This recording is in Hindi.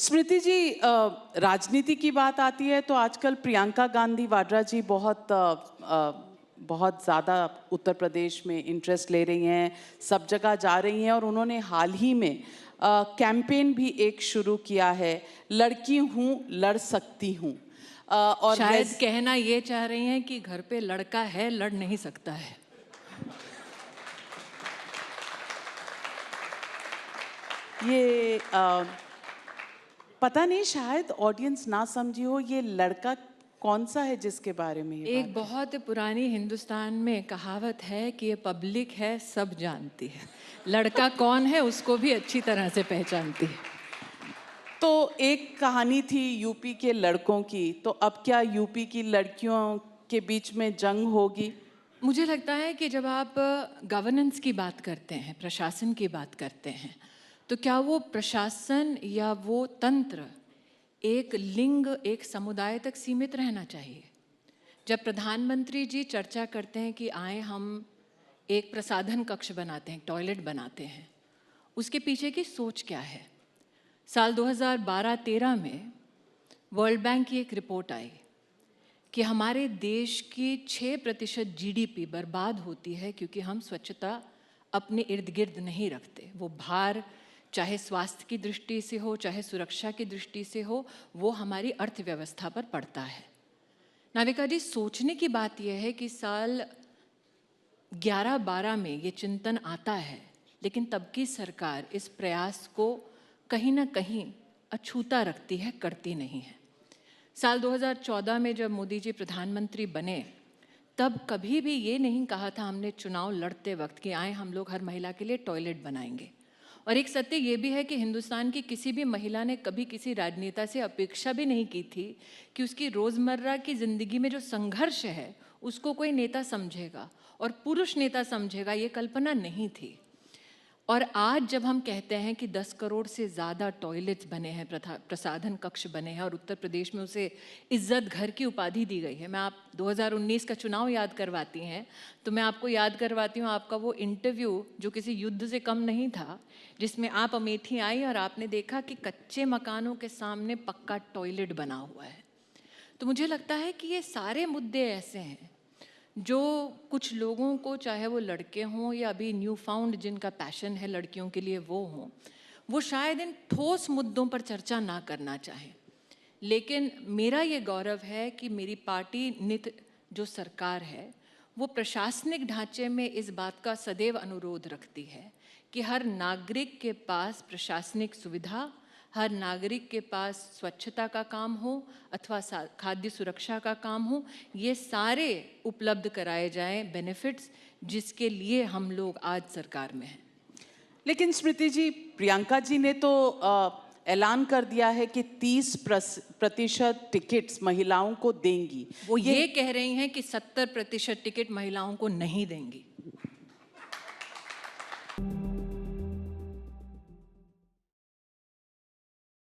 स्मृति जी, राजनीति की बात आती है तो आजकल प्रियंका गांधी वाड्रा जी बहुत ज़्यादा उत्तर प्रदेश में इंटरेस्ट ले रही हैं, सब जगह जा रही हैं और उन्होंने हाल ही में कैंपेन भी एक शुरू किया है, लड़की हूँ लड़ सकती हूँ। और शायद कहना ये चाह रही हैं कि घर पे लड़का है, लड़ नहीं सकता है। ये पता नहीं, शायद ऑडियंस ना समझी हो, ये लड़का कौन सा है जिसके बारे में ये एक बहुत पुरानी हिंदुस्तान में कहावत है कि ये पब्लिक है, सब जानती है। लड़का कौन है उसको भी अच्छी तरह से पहचानती है। तो एक कहानी थी यूपी के लड़कों की, तो अब क्या यूपी की लड़कियों के बीच में जंग होगी? मुझे लगता है कि जब आप गवर्नेंस की बात करते हैं, प्रशासन की बात करते हैं, तो क्या वो प्रशासन या वो तंत्र एक लिंग, एक समुदाय तक सीमित रहना चाहिए? जब प्रधानमंत्री जी चर्चा करते हैं कि आए हम एक प्रसाधन कक्ष बनाते हैं, टॉयलेट बनाते हैं, उसके पीछे की सोच क्या है? साल 2012-13 में वर्ल्ड बैंक की एक रिपोर्ट आई कि हमारे देश की 6% जीडीपी बर्बाद होती है क्योंकि हम स्वच्छता अपने इर्द गिर्द नहीं रखते। वो भार चाहे स्वास्थ्य की दृष्टि से हो, चाहे सुरक्षा की दृष्टि से हो, वो हमारी अर्थव्यवस्था पर पड़ता है। नाविका जी, सोचने की बात यह है कि साल 11-12 में ये चिंतन आता है, लेकिन तब की सरकार इस प्रयास को कहीं ना कहीं अछूता रखती है, करती नहीं है। साल 2014 में जब मोदी जी प्रधानमंत्री बने, तब कभी भी ये नहीं कहा था हमने चुनाव लड़ते वक्त कि आए हम लोग हर महिला के लिए टॉयलेट बनाएंगे। और एक सत्य ये भी है कि हिंदुस्तान की किसी भी महिला ने कभी किसी राजनेता से अपेक्षा भी नहीं की थी कि उसकी रोज़मर्रा की ज़िंदगी में जो संघर्ष है उसको कोई नेता समझेगा और पुरुष नेता समझेगा, ये कल्पना नहीं थी। और आज जब हम कहते हैं कि 10 करोड़ से ज़्यादा टॉयलेट्स बने हैं, प्रसाधन कक्ष बने हैं और उत्तर प्रदेश में उसे इज्जत घर की उपाधि दी गई है। मैं आप 2019 का चुनाव याद करवाती हैं तो मैं आपको याद करवाती हूँ आपका वो इंटरव्यू जो किसी युद्ध से कम नहीं था, जिसमें आप अमेठी आई और आपने देखा कि कच्चे मकानों के सामने पक्का टॉयलेट बना हुआ है। तो मुझे लगता है कि ये सारे मुद्दे ऐसे हैं जो कुछ लोगों को, चाहे वो लड़के हों या अभी न्यू फाउंड जिनका पैशन है लड़कियों के लिए वो हों, वो शायद इन ठोस मुद्दों पर चर्चा ना करना चाहें। लेकिन मेरा ये गौरव है कि मेरी पार्टी नित जो सरकार है वो प्रशासनिक ढांचे में इस बात का सदैव अनुरोध रखती है कि हर नागरिक के पास प्रशासनिक सुविधा, हर नागरिक के पास स्वच्छता का काम हो अथवा खाद्य सुरक्षा का काम हो, ये सारे उपलब्ध कराए जाएं बेनिफिट्स, जिसके लिए हम लोग आज सरकार में हैं। लेकिन स्मृति जी, प्रियंका जी ने तो ऐलान कर दिया है कि 30% टिकट्स महिलाओं को देंगी। वो ये कह रही हैं कि 70% टिकट महिलाओं को नहीं देंगी।